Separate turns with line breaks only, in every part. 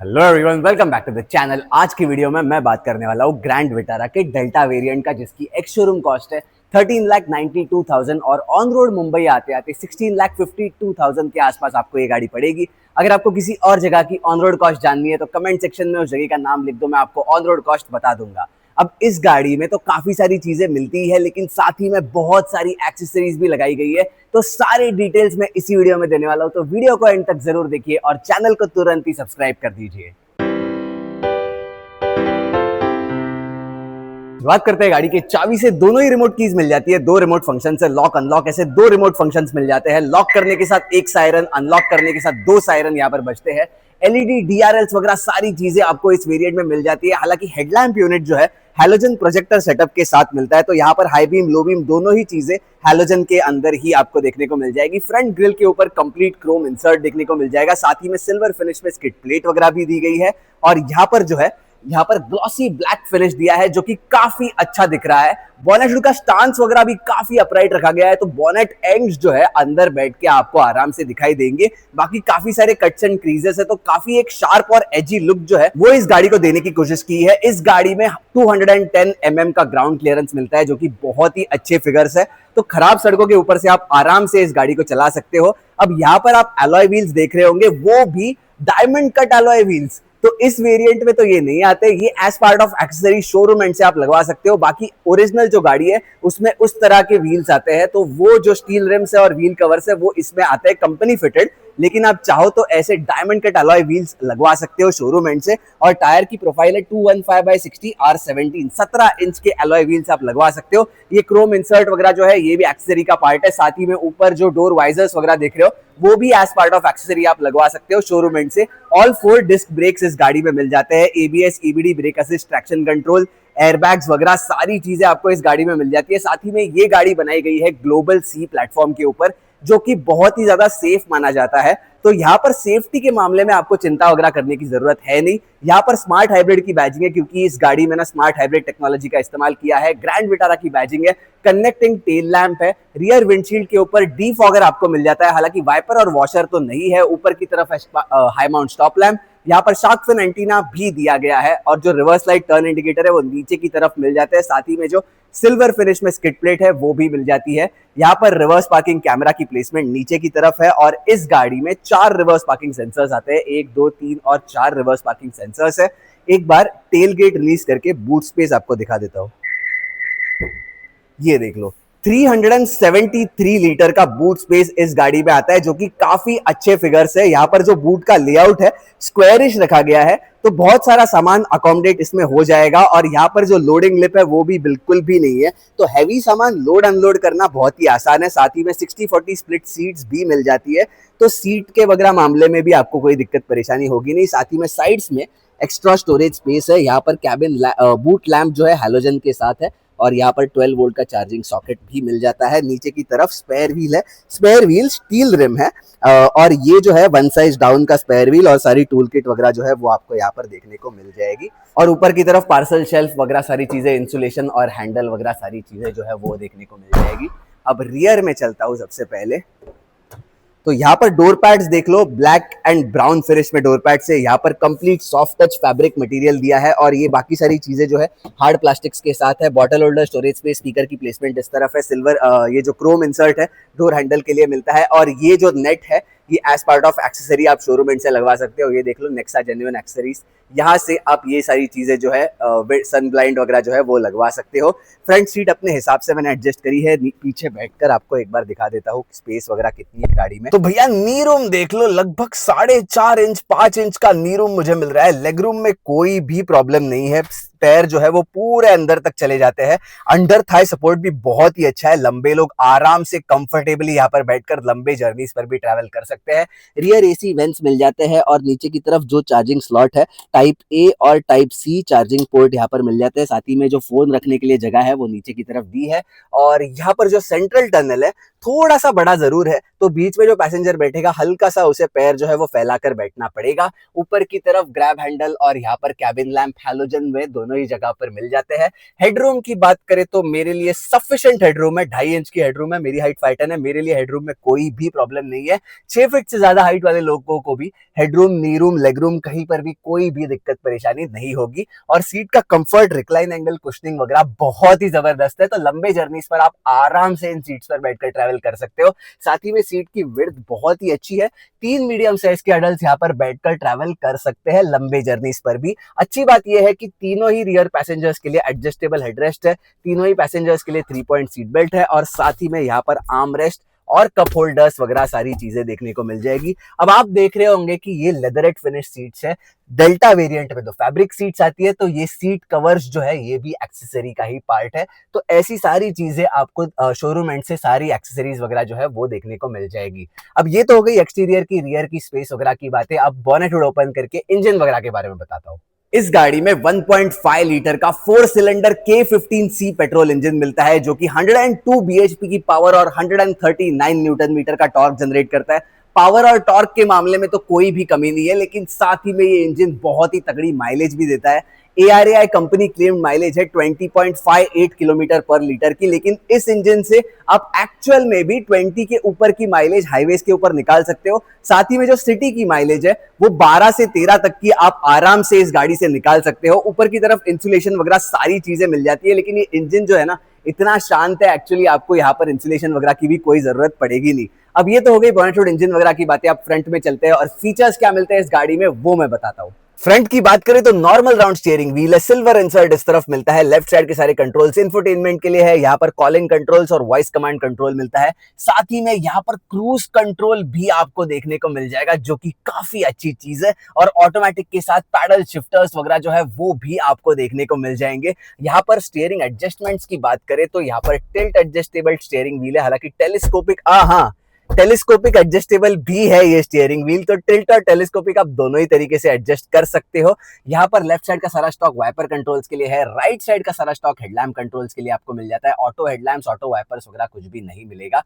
Hello everyone, welcome back to the channel. आज की video में मैं बात करने वाला हूँ ग्रैंड विटारा के डेल्टा वेरिएंट का, जिसकी एक्स शोरूम कॉस्ट है 13,92,000 और ऑन रोड मुंबई आते आते 16,52,000 के आसपास आपको ये गाड़ी पड़ेगी। अगर आपको किसी और जगह की ऑन रोड कॉस्ट जाननी है तो कमेंट सेक्शन में उस जगह का नाम लिख दो, मैं आपको ऑन रोड कॉस्ट बता दूंगा। अब इस गाड़ी में तो काफी सारी चीजें मिलती है, लेकिन साथ ही में बहुत सारी एक्सेसरीज भी लगाई गई है, तो सारी डिटेल्स मैं इसी वीडियो में देने वाला हूं। तो वीडियो को एंड तक जरूर देखिए और चैनल को तुरंत ही सब्सक्राइब कर दीजिए। बात करते हैं गाड़ी के चाबी से। दोनों ही रिमोट कीज मिल जाती है, दो रिमोट फंक्शन है, लॉक अनलॉक, ऐसे दो रिमोट फंक्शंस मिल जाते हैं। लॉक करने के साथ एक सायरन, अनलॉक करने के साथ दो सायरन यहाँ पर बजते हैं। एलईडी, डीआरएल्स वगैरह सारी चीजें आपको इस वेरिएंट में मिल जाती है। हालांकि हेडलैम्प यूनिट जो है हैलोजन प्रोजेक्टर सेटअप के साथ मिलता है, तो यहाँ पर हाई बीम, लो बीम दोनों ही चीजें हैलोजन के अंदर ही आपको देखने को मिल जाएगी। फ्रंट ग्रिल के ऊपर कंप्लीट क्रोम इंसर्ट देखने को मिल जाएगा, साथ ही में सिल्वर फिनिश में स्किड प्लेट वगैरह भी दी गई है। और यहाँ पर जो है यहाँ पर ग्लॉसी ब्लैक फिनिश दिया है, जो कि काफी अच्छा दिख रहा है। बॉनेट का स्टांस वगैरह भी काफी अपराइट रखा गया है, तो बॉनेट एंड्स जो है अंदर बैठ के आपको आराम से दिखाई देंगे। बाकी काफी सारे कट्स एंड क्रीजेस है, तो काफी एक शार्प और एजी लुक जो है वो इस गाड़ी को देने की कोशिश की है। इस गाड़ी में 210 mm का ग्राउंड क्लियरेंस मिलता है, जो कि बहुत ही अच्छे फिगर्स है। तो खराब सड़कों के ऊपर से आप आराम से इस गाड़ी को चला सकते हो। अब यहाँ पर आप एलॉय व्हील्स देख रहे होंगे, वो भी डायमंड कट एलॉय व्हील्स। तो इस वेरिएंट में तो ये नहीं आते, ये as part of accessory showroom end से आप लगवा सकते हो। बाकी ओरिजिनल जो गाड़ी है उसमें उस तरह के व्हील्स आते हैं, तो वो जो स्टील रिम्स है और व्हील कवर्स है वो इसमें आते हैं कंपनी फिटेड। लेकिन आप चाहो तो ऐसे डायमंड कट अलॉय व्हील्स लगवा सकते हो शोरूम एंड से। और टायर की प्रोफाइल है 215/60 R17, 17 इंच के अलॉय व्हील्स आप लगवा सकते हो। ये क्रोम इंसर्ट वगैरह जो है ये भी एक्सेसरी का पार्ट है। साथ ही में ऊपर जो डोर वाइजर्स वगैरह देख रहे हो वो भी एज पार्ट ऑफ एक्सेसरी आप लगवा सकते हो शोरूम एंड से। ऑल 4 डिस्क ब्रेक्स इस गाड़ी में मिल जाते हैं। ABS, EBD, brake assist, traction control, airbags वगैरह सारी चीजें आपको इस गाड़ी में मिल जाती है। साथ ही में ये गाड़ी बनाई गई है ग्लोबल सी प्लेटफॉर्म के ऊपर, जो कि बहुत ही ज्यादा सेफ माना जाता है। तो यहाँ पर सेफ्टी के मामले में आपको चिंता वगैरह करने की जरूरत है नहीं। यहाँ पर स्मार्ट हाइब्रिड की बैजिंग है, क्योंकि इस गाड़ी में ना स्मार्ट हाइब्रिड टेक्नोलॉजी का इस्तेमाल किया है। ग्रैंड विटारा की बैजिंग है, कनेक्टिंग टेल लैंप है। रियर विंडशील्ड के ऊपर डीफॉगर आपको मिल जाता है, हालांकि वाइपर और वॉशर तो नहीं है। ऊपर की तरफ हाई माउंट स्टॉप लैंप, यहाँ पर शार्क फिन एंटीना भी दिया गया है, और जो रिवर्स लाइट टर्न इंडिकेटर है वो नीचे की तरफ मिल जाते हैं। साथ ही में जो सिल्वर फिनिश में स्किड प्लेट है वो भी मिल जाती है। यहाँ पर रिवर्स पार्किंग कैमरा की प्लेसमेंट नीचे की तरफ है, और इस गाड़ी में 4 रिवर्स पार्किंग सेंसर्स आते हैं। 1, 2, 3 और 4 रिवर्स पार्किंग सेंसर्स है। एक बार टेल गेट रिलीज करके बूट स्पेस आपको दिखा देता हूँ। ये देख लो, 373 लीटर का बूट स्पेस इस गाड़ी में आता है, जो कि काफी अच्छे फिगर्स है। यहाँ पर जो बूट का लेआउट है स्क्वायरिश रखा गया है, तो बहुत सारा सामान अकोमोडेट इसमें हो जाएगा। और यहाँ पर जो लोडिंग लिप है वो भी बिल्कुल भी नहीं है, तो हैवी सामान लोड अनलोड करना बहुत ही आसान है। साथ ही में 60-40 स्प्लिट सीट्स भी मिल जाती है, तो सीट के वगैरह मामले में भी आपको कोई दिक्कत परेशानी होगी नहीं। साथ ही में साइड्स में एक्स्ट्रा स्टोरेज स्पेस है। यहाँ पर कैबिन बूट लैंप जो है हैलोजन के साथ है, और यहाँ पर 12 वोल्ट का चार्जिंग सॉकेट भी मिल जाता है। नीचे की तरफ स्पेयर व्हील है, स्पेयर व्हील स्टील रिम है, और ये जो है 1 साइज डाउन का स्पेयर व्हील, और सारी टूल किट वगैरह जो है वो आपको यहाँ पर देखने को मिल जाएगी। और ऊपर की तरफ पार्सल शेल्फ वगैरह सारी चीजें, इंसुलेशन और हैंडल वगैरह सारी चीजें जो है वो देखने को मिल जाएगी। अब रियर में चलता हूँ सबसे पहले, तो यहाँ पर डोर पैड्स देख लो, ब्लैक एंड ब्राउन फिनिश में डोर पैड से। यहाँ पर complete soft touch fabric material दिया है, और ये बाकी सारी चीजें जो है हार्ड प्लास्टिक्स के साथ है। Bottle holder, storage space, speaker की प्लेसमेंट इस तरफ है। सिल्वर ये जो क्रोम इंसर्ट है डोर हैंडल के लिए मिलता है, और ये जो नेट है ये एज पार्ट ऑफ एक्सेसरी आप शोरूम एंड से लगवा सकते हो। ये देख लो, नेक्सा जेन्युइन एक्सेसरीज, यहाँ से आप ये सारी चीजें जो है सन ब्लाइंड वगैरह जो है वो लगवा सकते हो। फ्रंट सीट अपने हिसाब से मैंने एडजस्ट करी है। पीछे बैठकर आपको एक बार दिखा देता हूँ स्पेस वगैरह कितनी है गाड़ी में। तो भैया नी रूम देख लो, लगभग 4.5 इंच 5 इंच का नी रूम मुझे मिल रहा है। लेग रूम में कोई भी प्रॉब्लम नहीं है, पैर जो है वो पूरे अंदर तक चले जाते हैं। अंडर थाई सपोर्ट भी बहुत ही अच्छा है, लंबे लोग आराम से कंफर्टेबली यहाँ पर बैठकर लंबे जर्नीज पर भी ट्रैवल कर सकते हैं। रियर एसी वेंट्स मिल जाते हैं, और नीचे की तरफ जो चार्जिंग स्लॉट है टाइप ए और टाइप सी चार्जिंग पोर्ट यहाँ पर मिल जाते हैं। साथ ही में जो फोन रखने के लिए जगह है वो नीचे की तरफ दी है, और यहाँ पर जो सेंट्रल टनल है थोड़ा सा बड़ा जरूर है, तो बीच में जो पैसेंजर बैठेगा हल्का सा उसे पैर जो है वो फैलाकर बैठना पड़ेगा। ऊपर की तरफ ग्रैब हैंडल और यहाँ पर कैबिन लैंप हैलोजन में दोनों दोनों ही जगह पर मिल जाते हैं। हेडरूम की बात करें तो मेरे लिए सफिशिएंट हेडरूम है, 2.5 इंच की हेडरूम है, मेरी हाइट 5'10" है, मेरे लिए हेडरूम में कोई भी प्रॉब्लम नहीं है। 6 फीट से ज्यादा हाइट वाले लोगों को भी हेडरूम, नी रूम, लेग रूम कहीं पर भी कोई भी दिक्कत परेशानी नहीं होगी। और सीट का कंफर्ट, रिक्लाइन एंगल, कुशनिंग वगैरह बहुत ही जबरदस्त है। तो लंबे जर्नीज पर आप आराम से इन सीट्स पर बैठकर ट्रैवल कर सकते हो। साथ ही में सीट की विड्थ बहुत ही अच्छी है, 3 मीडियम साइज के अडल्ट यहाँ पर बैठकर ट्रैवल कर सकते हैं लंबे जर्नीज पर भी। अच्छी बात यह है कि तीनों ही रियर पैसेंजर्स के लिए एडजस्टेबल हेडरेस्ट है, तीनों ही पैसेंजर्स के लिए 3 पॉइंट सीट बेल्ट है और साथ ही में यहाँ पर आर्म रेस्ट और कप होल्डर्स वगैरह सारी चीजें देखने को मिल जाएगी। अब आप देख रहे होंगे कि ये लेदरेट फिनिश सीट्स है। डेल्टा वेरिएंट में तो फैब्रिक सीट्स आती है, तो ये सीट कवर्स जो है ये भी एक्सेसरी का ही पार्ट है। तो ऐसी सारी चीजें आपको शोरूम एंड से सारी एक्सेसरीज वगैरह जो है वो देखने को मिल जाएगी। अब ये तो हो गई एक्सटीरियर की, रियर की स्पेस वगैरह की बातें। अब बॉनेट हुड ओपन करके इंजन वगैरह के बारे में बताता हूँ। इस गाड़ी में 1.5 लीटर का 4 सिलेंडर K15C पेट्रोल इंजन मिलता है, जो कि 102 bhp की पावर और 139 न्यूटन मीटर का टॉर्क जनरेट करता है। पावर और टॉर्क के मामले में तो कोई भी कमी नहीं है, लेकिन साथ ही में ये इंजन बहुत ही तगड़ी माइलेज भी देता है। ARAI कंपनी क्लेम्ड माइलेज है 20.58 किलोमीटर पर लीटर की, लेकिन इस इंजन से आप एक्चुअल में भी 20 के ऊपर की माइलेज हाईवेज के ऊपर निकाल सकते हो। साथ ही में जो सिटी की माइलेज है वो 12 से 13 तक की आप आराम से इस गाड़ी से निकाल सकते हो। ऊपर की तरफ इंसुलेशन वगैरह सारी चीजें मिल जाती है, लेकिन ये इंजन जो है ना इतना शांत है, एक्चुअली आपको यहाँ पर इंसुलेशन वगैरह की भी कोई जरूरत पड़ेगी नहीं। अब ये तो हो गई बॉनेट हुड इंजन वगैरह की बातें। आप फ्रंट में चलते हैं और फीचर्स क्या मिलते हैं इस गाड़ी में वो मैं बताता हूँ। फ्रंट की बात करें तो नॉर्मल राउंड स्टीयरिंग व्हील है, सिल्वर इंसर्ट इस तरफ मिलता है। लेफ्ट साइड के सारे कंट्रोल्स इंफोटेनमेंट के लिए है, यहाँ पर कॉलिंग कंट्रोल्स और वॉइस कमांड कंट्रोल मिलता है। साथ ही में यहाँ पर क्रूज कंट्रोल भी आपको देखने को मिल जाएगा, जो कि काफी अच्छी चीज है। और ऑटोमेटिक के साथ पैडल शिफ्टर्स वगैरह जो है वो भी आपको देखने को मिल जाएंगे। यहाँ पर स्टीयरिंग एडजस्टमेंट्स की बात करें तो यहाँ पर टिल्ट एडजस्टेबल स्टीयरिंग व्हील है, हालांकि टेलीस्कोपिक एडजस्टेबल भी है ये स्टीयरिंग व्हील। तो टिल्ट और टेलीस्कोपिक आप दोनों ही तरीके से एडजस्ट कर सकते हो। यहाँ पर लेफ्ट साइड का सारा स्टॉक वाइपर कंट्रोल्स के लिए है, राइट साइड का सारा स्टॉक हेडलैम्प कंट्रोल्स के लिए आपको मिल जाता है। ऑटो हेडलैम्प्स, ऑटो वाइपर्स वगैरह कुछ भी नहीं मिलेगा।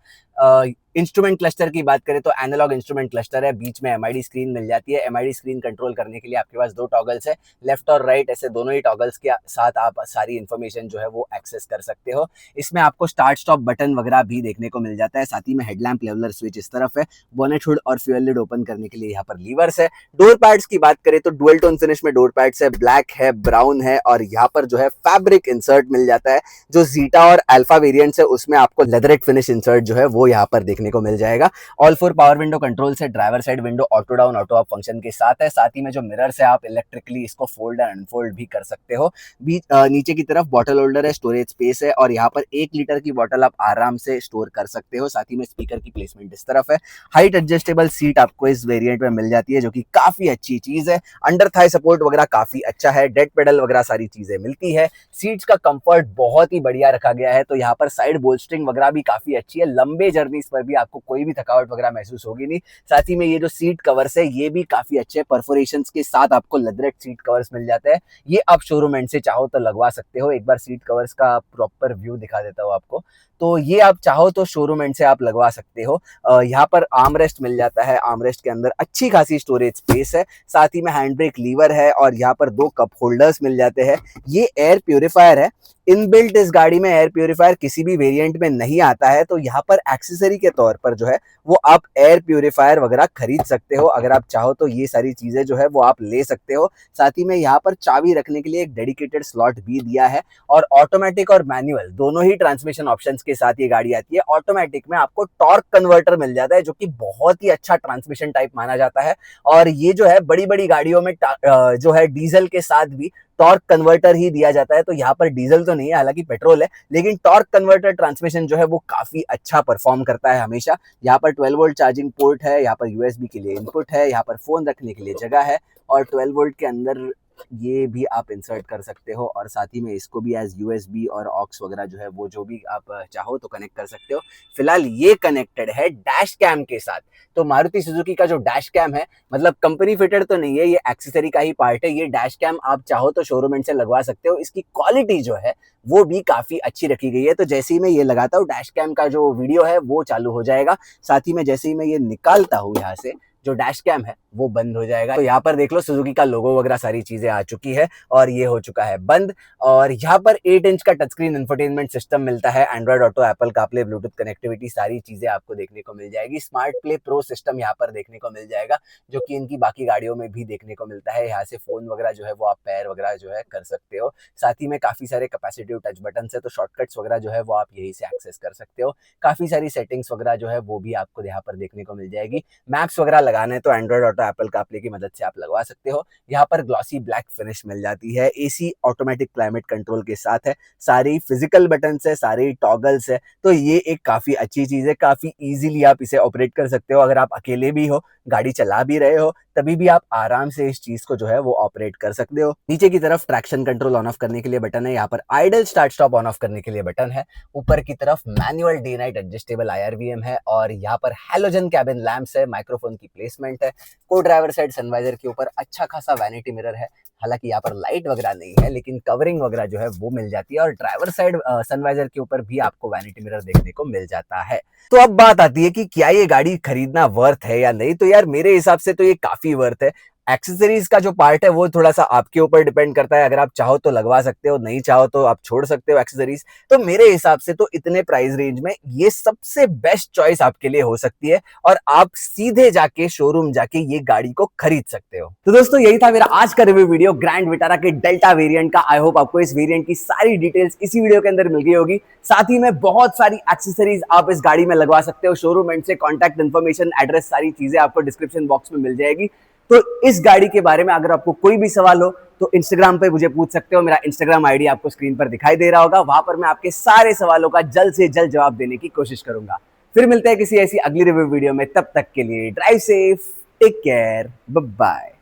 इंस्ट्रूमेंट क्लस्टर की बात करें तो एनालॉग इंस्ट्रूमेंट क्लस्टर है, बीच में एमआईडी स्क्रीन मिल जाती है। एमआईडी स्क्रीन कंट्रोल करने के लिए आपके पास 2 टॉगल्स है, लेफ्ट और राइट, ऐसे दोनों ही टॉगल्स के साथ आप सारी इंफॉर्मेशन जो है वो एक्सेस कर सकते हो। इसमें आपको स्टार्ट स्टॉप बटन वगैरह भी देखने को मिल जाता है। साथ ही में हेडलैम्प लेवलर स्विच इस तरफ है। बोनेट हुड और फ्यूल लिड ओपन करने के लिए यहाँ पर लीवर्स है। डोर पैड्स की बात करें तो डुअल टोन फिनिश में डोर पैड्स है, ब्लैक है, ब्राउन है और यहाँ पर जो है फैब्रिक इंसर्ट मिल जाता है। जो जीटा और अल्फा वेरिएंट्स है उसमें आपको लेदरेट फिनिश इंसर्ट जो है वो यहाँ पर देखने को मिल जाएगा। ऑल 4 पावर विंडो कंट्रोल से driver side window auto down auto up function के साथ है। साथ ही में जो मिरर्स है आप इलेक्ट्रिकली इसको फोल्ड एंड अनफोल्ड भी कर सकते हो। नीचे की तरफ बॉटल होल्डर है, स्टोरेज स्पेस है और यहाँ पर 1 लीटर की बॉटल आप आराम से स्टोर कर सकते हो। साथ ही में स्पीकर की प्लेसमेंट इस तरफ है। हाइट एडजस्टेबल सीट आपको इस वेरिएंट में मिल जाती है, जो कि काफी अच्छी चीज है। अंडर थाई सपोर्ट वगैरह काफी अच्छा है, डेड पेडल वगैरह सारी चीजें मिलती है। सीट्स का कंफर्ट बहुत ही बढ़िया रखा गया है, तो यहाँ पर साइड बोल्स्टरिंग वगैरह भी काफी अच्छी है। लंबे जर्नीज पर भी आपको कोई भी थकावट वगैरह महसूस होगी नहीं। साथ ही में ये जो सीट कवर्स है ये भी काफी अच्छे परफोरेशंस के साथ आपको लेदरेट सीट कवर्स मिल जाते हैं। ये आप शोरूम एंड से चाहो तो लगवा सकते हो। एक बार सीट कवर्स का प्रॉपर व्यू दिखा देता हूँ आपको। तो ये आप चाहो तो शोरूम एंड से आप लगवा सकते हो। यहाँ पर आर्म रेस्ट मिल जाता है, आर्म रेस्ट के अंदर अच्छी खासी स्टोरेज स्पेस है। साथ ही में हैंड ब्रेक लीवर है और यहाँ पर 2 कप होल्डर्स मिल जाते हैं। ये एयर प्यूरिफायर है, इनबिल्ट इस गाड़ी में एयर प्यूरिफायर किसी भी वेरिएंट में नहीं आता है, तो यहाँ पर एक्सेसरी के तौर पर जो है वो आप एयर प्यूरिफायर वगैरह खरीद सकते हो। अगर आप चाहो तो ये सारी चीजें जो है वो आप ले सकते हो। साथ ही में यहाँ पर चाबी रखने के लिए एक डेडिकेटेड स्लॉट भी दिया है और ऑटोमेटिक और मैनुअल दोनों ही ट्रांसमिशन ऑप्शंस के साथ ये गाड़ी आती है। ऑटोमेटिक में आपको टॉर्क कन्वर्टर मिल जाता है, जो कि बहुत ही अच्छा ट्रांसमिशन टाइप माना जाता है। और ये जो है बड़ी बड़ी गाड़ियों में जो है डीजल के साथ भी टॉर्क कन्वर्टर ही दिया जाता है। तो यहाँ पर डीजल तो नहीं है, हालांकि पेट्रोल है, लेकिन टॉर्क कन्वर्टर ट्रांसमिशन जो है वो काफी अच्छा परफॉर्म करता है हमेशा। यहाँ पर 12 वोल्ट चार्जिंग पोर्ट है, यहाँ पर यूएसबी के लिए इनपुट है, यहाँ पर फोन रखने के लिए जगह है और 12 वोल्ट के अंदर ये भी आप इंसर्ट कर सकते हो। और साथ ही में इसको भी एज यूएसबी और ऑक्स वगैरह जो है वो जो भी आप चाहो तो कनेक्ट कर सकते हो। फिलहाल ये कनेक्टेड है डैश कैम के साथ। तो मारुति सुजुकी का जो डैश कैम है, मतलब कंपनी फिटेड तो नहीं है, ये एक्सेसरी का ही पार्ट है। ये डैश कैम आप चाहो तो शोरूम से लगवा सकते हो। इसकी क्वालिटी जो है वो भी काफी अच्छी रखी गई है। तो जैसे ही मैं ये लगाता हूँ डैश कैम का जो वीडियो है वो चालू हो जाएगा। साथ ही में जैसे ही मैं ये निकालता हूँ यहाँ से जो डैश कैम है वो बंद हो जाएगा। तो यहाँ पर देख लो सुजुकी का लोगो वगैरह सारी चीजें आ चुकी है और ये हो चुका है बंद। और यहाँ पर 8 इंच का टच स्क्रीन इंफोटेनमेंट सिस्टम मिलता है, Android auto, Apple CarPlay, Bluetooth connectivity, सारी चीजें आपको देखने को मिल जाएगी। स्मार्ट प्ले प्रो सिस्टम यहाँ पर देखने को मिल जाएगा, जो कि इनकी बाकी गाड़ियों में भी देखने को मिलता है। यहाँ से फोन वगैरह जो है वो आप पैर वगैरह जो है कर सकते हो। साथ ही में काफी सारे कैपेसिटिव टच बटन है, तो शॉर्टकट्स वगैरह जो है वो आप यही से एक्सेस कर सकते हो। काफी सारी सेटिंग्स वगैरह जो है वो भी आपको यहाँ पर देखने को मिल जाएगी। मैप्स वगैरह लगाना है तो एंड्रॉइड ऑटो, एप्पल कारप्ले की मदद से आप लगवा सकते हो। यहाँ पर ग्लॉसी ब्लैक फिनिश मिल जाती है, एसी ऑटोमेटिक क्लाइमेट कंट्रोल के साथ है, सारी फिजिकल बटन्स है, सारी टॉगल्स है। तो ये एक काफी अच्छी चीज है, काफी इजीली आप इसे ऑपरेट कर सकते हो। अगर आप अकेले भी हो, गाड़ी चला भी रहे हो, तभी भी आप आराम से इस चीज को जो है वो ऑपरेट कर सकते हो। नीचे की तरफ ट्रैक्शन कंट्रोल ऑन ऑफ करने के लिए बटन है, यहाँ पर idol start stop on off करने के लिए बटन है। ऊपर की तरफ manual day night adjustable IRVM है और यहाँ पर हैलोजन कैबिन लैंप्स है, माइक्रोफोन की प्लेसमेंट है। को ड्राइवर साइड सनवाइजर के ऊपर अच्छा खासा वैनिटी मिरर है, हालांकि यहाँ पर लाइट वगैरह नहीं है, लेकिन कवरिंग वगैरह जो है वो मिल जाती है। और ड्राइवर साइड सनवाइजर के ऊपर भी आपको वैनिटी मिरर देखने को मिल जाता है। तो अब बात आती है कि क्या ये गाड़ी खरीदना वर्थ है या नहीं। तो यार मेरे हिसाब से तो ये काफी वर्थ है। एक्सेसरीज का जो पार्ट है वो थोड़ा सा आपके ऊपर डिपेंड करता है, अगर आप चाहो तो लगवा सकते हो, नहीं चाहो तो आप छोड़ सकते हो एक्सेसरीज। तो मेरे हिसाब से तो इतने प्राइस रेंज में ये सबसे बेस्ट चॉइस आपके लिए हो सकती है और आप सीधे जाके शोरूम जाके ये गाड़ी को खरीद सकते हो। तो दोस्तों यही था मेरा आज का रिव्यू वीडियो ग्रैंड विटारा के डेल्टा वेरिएंट का। आई होप आपको इस वेरिएंट की सारी डिटेल्स इसी वीडियो के अंदर मिल गई होगी। साथ ही में बहुत सारी एक्सेसरीज आप इस गाड़ी में लगवा सकते हो। शोरूम एंड से कॉन्टैक्ट इन्फॉर्मेशन, एड्रेस, सारी चीजें आपको डिस्क्रिप्शन बॉक्स में मिल जाएगी। तो इस गाड़ी के बारे में अगर आपको कोई भी सवाल हो तो इंस्टाग्राम पे मुझे पूछ सकते हो। मेरा इंस्टाग्राम आईडी आपको स्क्रीन पर दिखाई दे रहा होगा, वहां पर मैं आपके सारे सवालों का जल्द से जल्द जवाब देने की कोशिश करूंगा। फिर मिलते हैं किसी ऐसी अगली रिव्यू वीडियो में, तब तक के लिए drive safe, take care, bye bye.